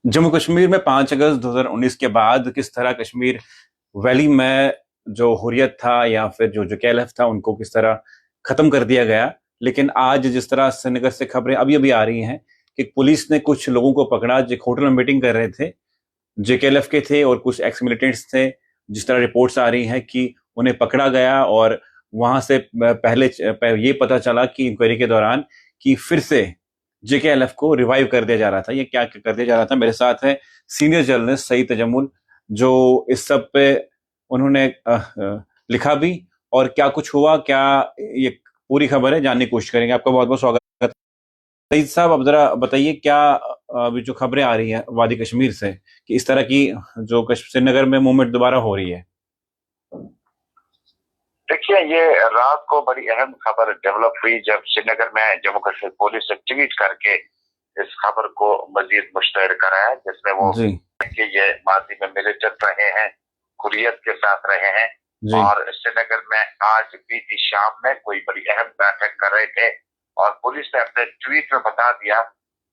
जम्मू कश्मीर में 5 अगस्त 2019 के बाद किस तरह कश्मीर वैली में जो हुर्रियत था या फिर जो KLF था उनको किस तरह खत्म कर दिया गया। लेकिन आज जिस तरह श्रीनगर से खबरें अभी अभी आ रही हैं कि पुलिस ने कुछ लोगों को पकड़ा जो होटल में मीटिंग कर रहे थे, JKLF के थे और कुछ एक्स मिलिटेंट्स थे। जिस तरह रिपोर्ट्स आ रही हैं कि उन्हें पकड़ा गया और वहां से पहले ये पता चला कि इंक्वायरी के दौरान कि फिर से JKLF को रिवाइव कर दिया जा रहा था। ये क्या कर दिया जा रहा था? मेरे साथ है सीनियर जर्नलिस्ट सईद तजम्मुल, जो इस सब पे उन्होंने लिखा भी, और क्या कुछ हुआ, क्या ये पूरी खबर है, जानने की कोशिश करेंगे। आपका बहुत बहुत स्वागत। सईद साहब, अब जरा बताइए क्या अभी जो खबरें आ रही हैं वादी कश्मीर से कि इस तरह की जो श्रीनगर में मूवमेंट दोबारा हो रही है। देखिए, ये रात को बड़ी अहम खबर डेवलप हुई जब श्रीनगर में जम्मू कश्मीर पुलिस ने ट्वीट करके इस खबर को मजीद मुश्तहर कराया, जिसमें वो कि ये माजी में मिलिटेंट रहे हैं, हुर्रियत के साथ रहे हैं और श्रीनगर में आज बीती शाम में कोई बड़ी अहम बैठक कर रहे थे और पुलिस ने अपने ट्वीट में बता दिया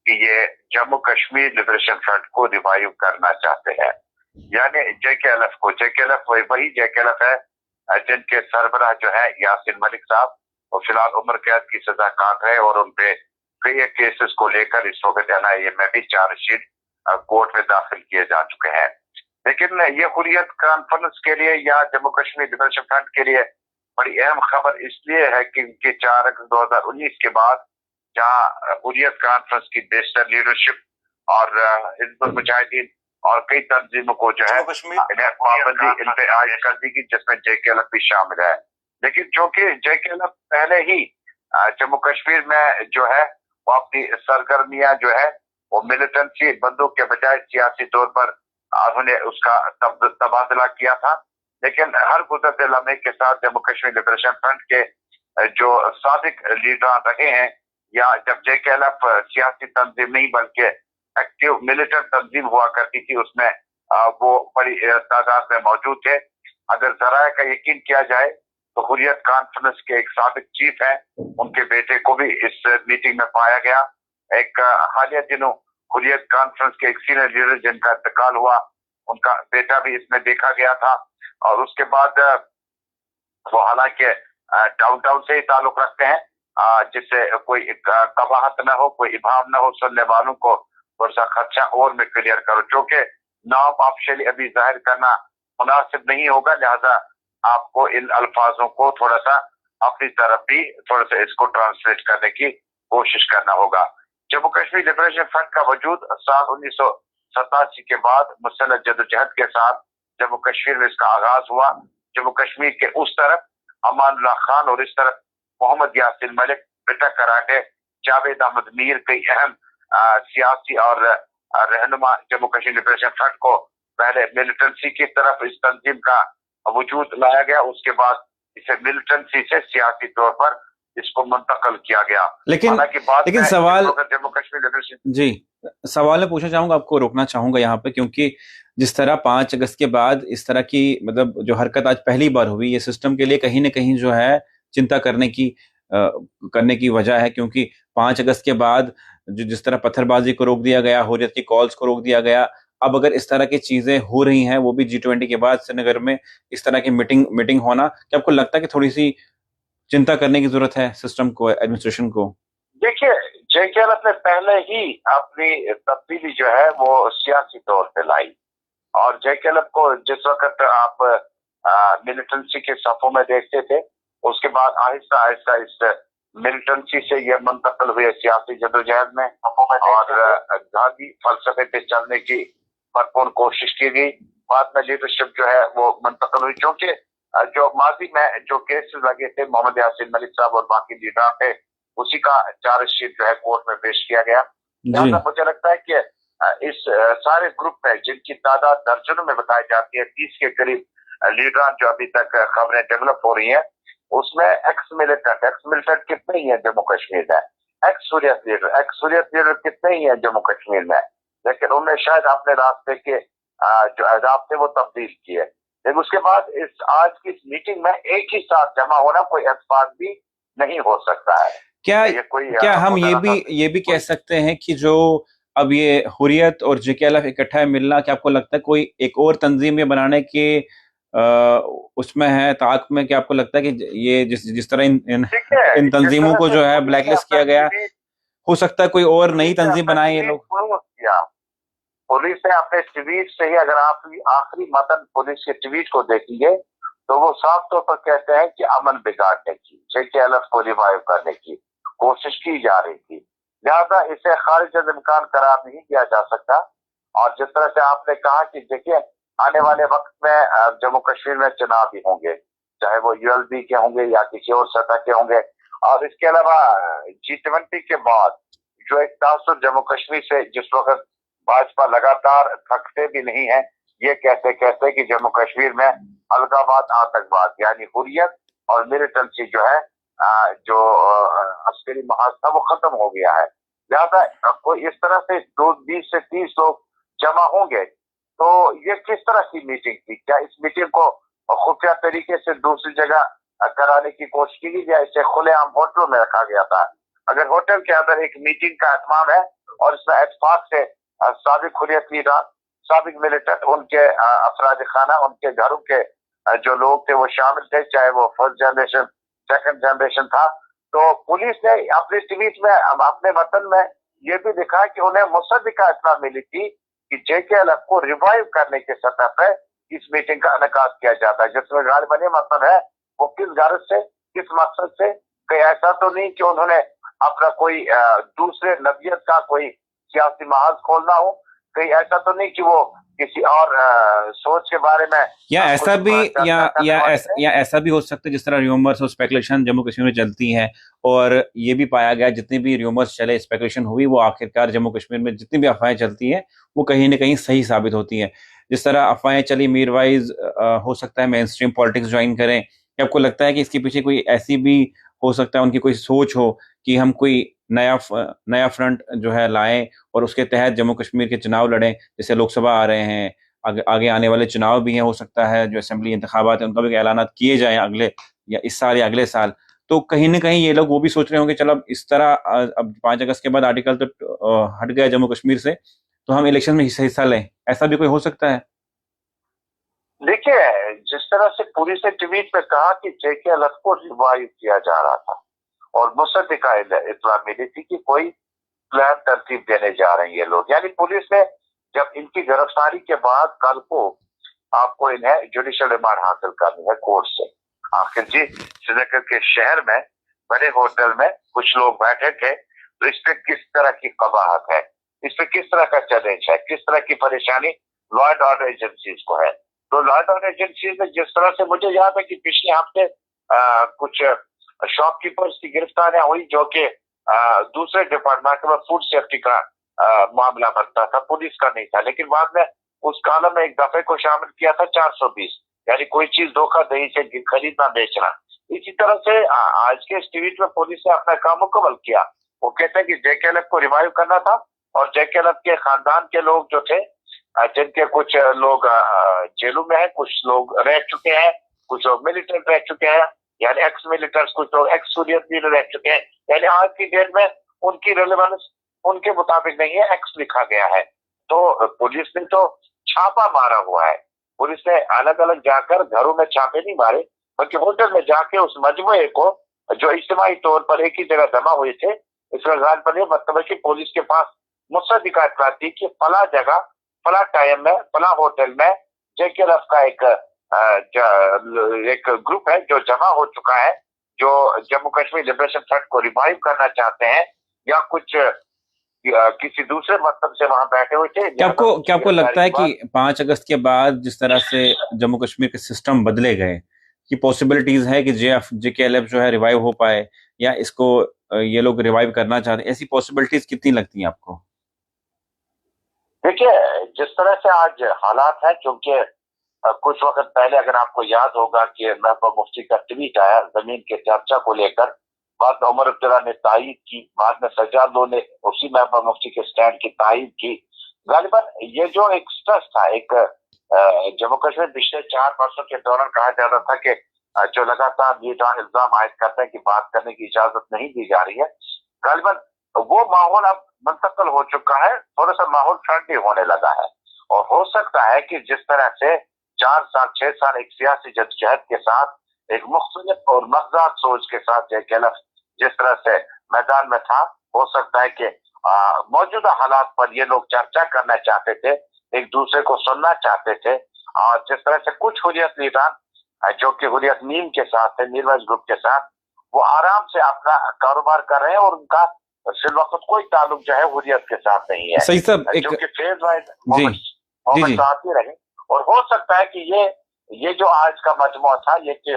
कि ये जम्मू कश्मीर लिबरेशन फ्रंट को रिवाइव करना चाहते हैं, यानी JKLF को। JKLF वही JKLF है जिनके सरबराह जो है यासिन मलिक साहब, वो फिलहाल उम्र कैद की सजा काट रहे और उनपे कई केसेस को लेकर इस वक्त NIA में भी चार्जशीट कोर्ट में दाखिल किए जा चुके हैं। लेकिन ये हुर्रियत कॉन्फ्रेंस के लिए या जम्मू कश्मीर लिबरेशन फ्रंट के लिए बड़ी अहम खबर इसलिए है कि 4 अगस्त 2019 के बाद जहाँ हुर्रियत कॉन्फ्रेंस की बेशतर लीडरशिप और हिजबुल मुजाहिदीन और कई तंजीमों को जो है इन्हें पाबंदी इन पे आज कर दी गई, जिसमें JKLF भी शामिल है। लेकिन चूंकि JKLF पहले ही जम्मू कश्मीर में जो है वो अपनी सरगर्मियां जो है वो मिलिटेंसी बंदूक के बजाय सियासी तौर पर उन्होंने उसका तबादला किया था। लेकिन हर गुजरते लम्हे के साथ जम्मू कश्मीर लिबरेशन फ्रंट के जो साबिक लीडर रहे हैं, या जब JKLF सियासी तंजीम नहीं बल्कि एक्टिव मिलिटेंट तंजीम हुआ करती थी, उसमें वो बड़ी तादाद में मौजूद थे। अगर जराए का यकीन किया जाए तो हुर्रियत कॉन्फ्रेंस के एक साबिक चीफ है, उनके बेटे को भी इस मीटिंग में पाया गया। एक हालिया दिनों हुर्रियत कॉन्फ्रेंस के एक सीनियर लीडर जिनका इंतकाल हुआ, उनका बेटा भी इसमें देखा गया था। और उसके बाद वो हालांकि डाउनटाउन से ही ताल्लुक रखते हैं, जिससे कोई कबाहत न हो, कोई इबाम न हो, सुनने वालों को थोड़ा सा खर्चा और में क्लियर करो, जो कि नाम ऑफिशियली अभी जाहिर करना मुनासिब नहीं होगा, लिहाजा आपको इन अल्फाजों को थोड़ा सा अपनी तरफ भी थोड़ा सा इसको ट्रांसलेट करने की कोशिश करना होगा। जम्मू कश्मीर लिबरेशन फ्रंट का वजूद साल 1987 के बाद मुसल्लह जदोजहद के साथ जम्मू कश्मीर में इसका आगाज हुआ। जम्मू कश्मीर के उस तरफ अमानुल्लाह खान और इस तरफ मोहम्मद यासिन मलिक, बेटा कराटे जावेद अहमद मीर, कई अहम सियासी और रहनुमा जम्मू कश्मीर लिबरेशन फ्रंट को पहले मिलिटेंसी की तरफ इस तंजीम का वजूद लाया गया, उसके बाद इसे मिलिटेंसी से सियासी तौर पर इसको मुंतकल किया गया। लेकिन सवाल जम्मू कश्मीर लिबरेशन सवाल मैं पूछना चाहूंगा, आपको रोकना चाहूंगा यहाँ पे, क्योंकि जिस तरह 5 अगस्त के बाद इस तरह की मतलब जो हरकत आज पहली बार हुई, ये सिस्टम के लिए कहीं ना कहीं जो है चिंता करने की वजह है, क्योंकि 5 अगस्त के बाद जो जिस तरह पत्थरबाजी को रोक दिया गया, हुर्रियत की कॉल्स को रोक दिया गया, अब अगर इस तरह की चीजें हो रही हैं, वो भी G20 के बाद श्रीनगर में इस तरह की मीटिंग होना, क्या आपको लगता है कि थोड़ी सी चिंता करने की जरूरत है सिस्टम को, एडमिनिस्ट्रेशन को? देखिए, JKLF ने पहले ही अपनी तब्दीली जो है वो सियासी तौर पे लाई और JKLF को जिस वक्त आप मिलिटेंसी के सफों में देखते थे, उसके बाद आहिस्ता आहिस्ता इस मिलिटेंसी से यह मुंतकिल हुए सियासी जदोजहद में और गांधी फलसफे पे चलने की भरपूर कोशिश की गई। बाद में लीडरशिप जो है वो मुंतकिल हुई, क्योंकि जो माजी में जो केसेस लगे थे मोहम्मद यासिन मलिक साहब और बाकी लीडर पे, उसी का चार्जशीट जो है कोर्ट में पेश किया गया। मुझे लगता है कि इस सारे ग्रुप में जिनकी तादाद दर्जनों में बताई जाती है, 30 के करीब लीडर जो अभी तक खबरें डेवलप हो रही हैं, उसमें एक्स मिलिटेंट कितने ही है जम्मू कश्मीर में, एक्स हुर्रियत लीडर कितने ही है जम्मू कश्मीर में, लेकिन उन्होंने शायद अपने रास्ते के जो अहदाफ थे वो तब्दील किए। लेकिन उसके बाद इस आज की इस मीटिंग में एक ही साथ जमा होना कोई एतफाक भी नहीं हो सकता है। क्या हम ये भी कह सकते हैं कि जो اب یہ حریت اور JKLF اکٹھا ملنا، کیا آپ کو لگتا ہے کوئی ایک اور تنظیم یہ بنانے کے اس میں ہے تعاق میں؟ کہ آپ کو لگتا ہے کہ یہ جس طرح ان تنظیموں کو جو ہے بلیک لسٹ کیا گیا، ہو سکتا ہے کوئی اور نئی تنظیم بنائے یہ لوگ؟ پولیس نے اپنے ٹویٹ سے ہی، اگر آپ آخری متن پولیس کے ٹویٹ کو دیکھیں گے تو وہ صاف طور پر کہتے ہیں کہ امن بگاڑنے کی، JKLF کو ریوائیو کرنے کی کوشش کی جا رہی تھی، لہذا اسے خارج از امکان قرار نہیں دیا جا سکتا۔ اور جس طرح سے آپ نے کہا کہ دیکھیے آنے والے وقت میں جموں کشمیر میں چناؤ بھی ہوں گے، چاہے وہ ULB کے ہوں گے یا کسی اور سطح کے ہوں گے، اور اس کے علاوہ G20 کے بعد جو ایک تاثر جموں کشمیر سے جس وقت بھاجپا لگاتار تھکتے بھی نہیں ہے یہ کہتے کہتے کہ جموں کشمیر میں الغابات آتنکواد یعنی حریت اور ملیٹنسی جو ہے جو عسکری محاذ تھا وہ ختم ہو گیا ہے، لہذا کوئی اس طرح سے 20 سے 30 لوگ جمع ہوں گے تو یہ کس طرح کی میٹنگ تھی؟ کیا اس میٹنگ کو خفیہ طریقے سے دوسری جگہ کرانے کی کوشش کی گئی یا اسے کھلے عام ہوٹلوں میں رکھا گیا تھا؟ اگر ہوٹل کے اندر ایک میٹنگ کا اہتمام ہے اور اس میں اتفاق سے سابق حریت لیڈر، سابق ملیٹنٹ، ان کے افراد خانہ، ان کے گھروں کے جو لوگ تھے وہ شامل تھے، چاہے وہ فرسٹ جنریشن سیکنڈ جنریشن تھا، تو پولیس نے اپنے ٹویٹ میں اپنے وطن میں یہ بھی دکھا کہ انہیں مصدقہ اطلاع ملی تھی کہ JKLF کو ریوائیو کرنے کے سطح پہ اس میٹنگ کا انعقاد کیا جاتا ہے، جس میں غالباً یہ مطلب ہے وہ کس غرض سے، کس مقصد سے، کہ ایسا تو نہیں کہ انہوں نے اپنا کوئی دوسرے نوعیت کا کوئی سیاسی محاذ کھولنا ہو، کہیں ایسا تو نہیں کہ وہ کسی اور سوچ کے بارے میں یا ایسا بھی یا ایسا بھی ہو سکتا ہے جس طرح ریومرز اور اسپیکولیشن جموں کشمیر میں چلتی ہیں، اور یہ بھی پایا گیا جتنی بھی ریومرز چلے، اسپیکولیشن ہوئی، وہ آخرکار جموں کشمیر میں جتنی بھی افواہیں چلتی ہیں وہ کہیں نہ کہیں صحیح ثابت ہوتی ہیں۔ جس طرح افواہیں چلی میر وائز ہو سکتا ہے مین اسٹریم پالیٹکس جوائن کریں، کہ آپ کو لگتا ہے کہ اس کے پیچھے کوئی ایسی بھی ہو سکتا ہے ان کی کوئی سوچ ہو کہ ہم کوئی نیا فرنٹ جو ہے لائیں اور اس کے تحت جموں کشمیر کے چناؤ لڑیں، جیسے لوک سبھا آ رہے ہیں، آگے آنے والے چناؤ بھی ہیں، ہو سکتا ہے جو اسمبلی انتخابات ہیں ان کا بھی اعلانات کیے جائیں اگلے یا اس سال یا اگلے سال، تو کہیں نہ کہیں یہ لوگ وہ بھی سوچ رہے ہوں گے چلو اب اس طرح اب 5 اگست کے بعد آرٹیکل تو ہٹ گیا جموں کشمیر سے، تو ہم الیکشن میں حصہ لیں، ایسا بھی کوئی ہو سکتا ہے؟ دیکھیے جس طرح سے پولیس نے ٹویٹ میں کہا کہ JKLF کو ریوائیو کیا جا رہا تھا اور مصدقہ اطلاع ملی تھی کہ کوئی پلان ترتیب دینے جا رہے ہیں یہ لوگ، یعنی پولیس نے جب ان کی گرفتاری کے بعد کل کو آپ کو انہیں جوڈیشل ریمانڈ حاصل کرنی ہے کورٹ سے۔ آخر جی سری نگر کے شہر میں بڑے ہوٹل میں کچھ لوگ بیٹھے تھے، تو اس پہ کس طرح کی قباحت ہے، اس پہ کس طرح کا چیلنج ہے، کس طرح کی پریشانی لا اینڈ آرڈر ایجنسیز کو ہے۔ تو لا اینڈ آرڈر ایجنسیز میں جس طرح سے مجھے یاد ہے کہ پچھلے ہفتے کچھ شاپ کیپرز کی گرفتاریاں ہوئی جو کہ دوسرے ڈپارٹمنٹ میں فوڈ سیفٹی کا معاملہ بنتا تھا، پولیس کا نہیں تھا، لیکن بعد میں اس کالم میں ایک دفعے کو شامل کیا تھا 420، یعنی کوئی چیز دھوکہ دہی سے خریدنا بیچنا۔ اسی طرح سے آج کے اس ٹویٹ میں پولیس نے اپنا کام مکمل کیا، وہ کہتے ہیں کہ JKLF کو ریوائیو کرنا تھا اور JKLF کے خاندان کے لوگ جو تھے، جن کے کچھ لوگ جیلوں میں ہیں، کچھ لوگ رہ چکے ہیں، کچھ لوگ ملیٹنٹ رہ چکے ہیں، یعنی ایکس ملیٹنٹس، کچھ لوگ ایکس حریت لیڈر رہ چکے ہیں، یعنی آج کی ڈیٹ میں ان کی ریلیونس ان کے مطابق نہیں ہے، ایکس لکھا گیا ہے۔ تو پولیس نے تو چھاپا مارا ہوا ہے، پولیس نے الگ الگ جا کر گھروں میں چھاپے نہیں مارے بلکہ ہوٹل میں جا کے اس مجموعے کو جو اجتماعی طور پر ایک ہی جگہ جمع ہوئے تھے، اس میں غالباً پر یہ مطلب ہے کہ پولیس کے پاس مصدقہ اطلاع تھی کہ فلاں جگہ فلاں ٹائم میں فلاں ہوٹل میں JKLF کا ایک گروپ ہے جو جمع ہو چکا ہے، جو جموں کشمیر لبریشن فرنٹ کو ریوائیو کرنا چاہتے ہیں یا کچھ کسی دوسرے مطلب سے وہاں بیٹھے ہوئے تھے۔ کیا آپ کو لگتا ہے کہ 5 اگست کے بعد جس طرح سے جموں کشمیر کے سسٹم بدلے گئے، یہ پاسبلٹیز ہے کہ JKLF جو ہے ریوائیو ہو پائے، یا اس کو یہ لوگ ریوائیو کرنا چاہتے ہیں، ایسی پاسبلٹیز کتنی لگتی ہیں آپ کو؟ دیکھیے جس طرح سے آج حالات ہیں، چونکہ کچھ وقت پہلے اگر آپ کو یاد ہوگا کہ محبوبہ مفتی کا ٹویٹ آیا زمین کے چرچا کو لے کر، بعد میں عمر عبداللہ نے تائید کی، بعد میں سجاد لو نے اسی محبوبہ مفتی کے سٹینڈ کی تائید کی۔ غالباً یہ جو ایک سٹرس تھا، ایک جموں کشمیر پچھلے 4 برسوں کے دوران کہا جاتا تھا کہ جو لگاتار لیڈران الزام عائد کرتے ہیں کہ بات کرنے کی اجازت نہیں دی جا رہی ہے، غالباً وہ ماحول اب منتقل हो चुका है, थोड़ा सा माहौल फ्रेंडली होने लगा है. और हो सकता है कि जिस तरह से 4 साल 6 साल एक सियासी जद्दोजहद के साथ एक मुख्तलिफ और मज़ाक सोच के साथ JKLF जिस तरह से मैदान में था, हो सकता है कि मौजूदा हालात पर ये लोग चर्चा करना चाहते थे, एक दूसरे को सुनना चाहते थे. और जिस तरह से कुछ हुर्रियत लीडर जो कि हुर्रियत नीम के साथ है, मीरवैस ग्रुप के साथ, वो आराम से अपना कारोबार कर रहे हैं और उनका फिलवक्त कोई ताल्लुक जो है हुर्रियत के साथ नहीं है. सही साहब, जो कि फेज वाइज मोमेंट्स आती रहे. और हो सकता है कि ये जो आज का मजमुआ था, ये कि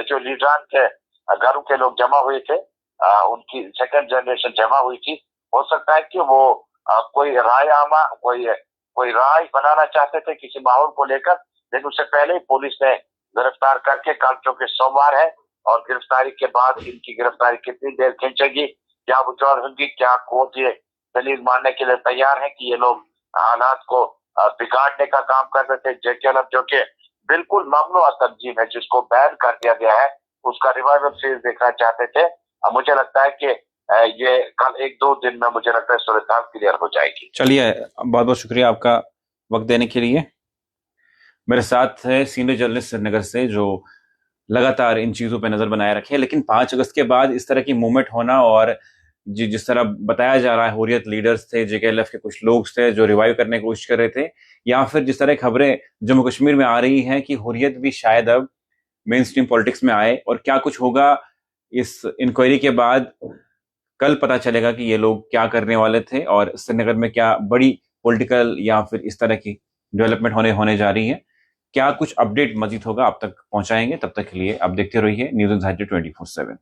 जो लीडरान के घरों के लोग जमा हुए थे, उनकी सेकंड जनरेशन जमा हुई थी, हो सकता है कि वो कोई राय आमा कोई राय बनाना चाहते थे किसी माहौल को लेकर. लेकिन उससे पहले ही पुलिस ने गिरफ्तार करके, कल चूंकि सोमवार है और गिरफ्तारी के बाद इनकी गिरफ्तारी कितनी देर खींचेगी, क्या वजह होगी, क्या कोर्ट ये दलील मानने के लिए तैयार है कि ये लोग हालात को बिगाड़ने का काम कर रहे थे. JKLF जो कि बिल्कुल ममनुआ तंजीम है, जिसको बैन कर दिया गया है, उसका रिवाइवल फेज देखना चाहते थे. अब मुझे लगता है कि ये कल 1-2 दिन में मुझे लगता है सूरत-ए-हाल क्लियर हो जाएगी. चलिए, बहुत बहुत शुक्रिया आपका वक्त देने के लिए. मेरे साथ है सीनियर जर्नलिस्ट श्रीनगर से जो लगातार इन चीज़ों पे नज़र बनाए रखे. लेकिन 5 अगस्त के बाद इस तरह की मूवमेंट होना और जिस तरह बताया जा रहा है हुर्रियत लीडर्स थे, JKLF के कुछ लोग थे जो रिवाइव करने की कोशिश कर रहे थे, या फिर जिस तरह खबरें जम्मू कश्मीर में आ रही हैं कि हुर्रियत भी शायद अब मेन स्ट्रीम पॉलिटिक्स में आए, और क्या कुछ होगा इस इंक्वायरी के बाद कल पता चलेगा कि ये लोग क्या करने वाले थे और श्रीनगर में क्या बड़ी पॉलिटिकल या फिर इस तरह की डेवलपमेंट होने जा रही है. क्या कुछ अपडेट मजीद होगा आप तक पहुंचाएंगे. तब तक के लिए आप देखते रहिए न्यूज़ एंजाइटी 24/7.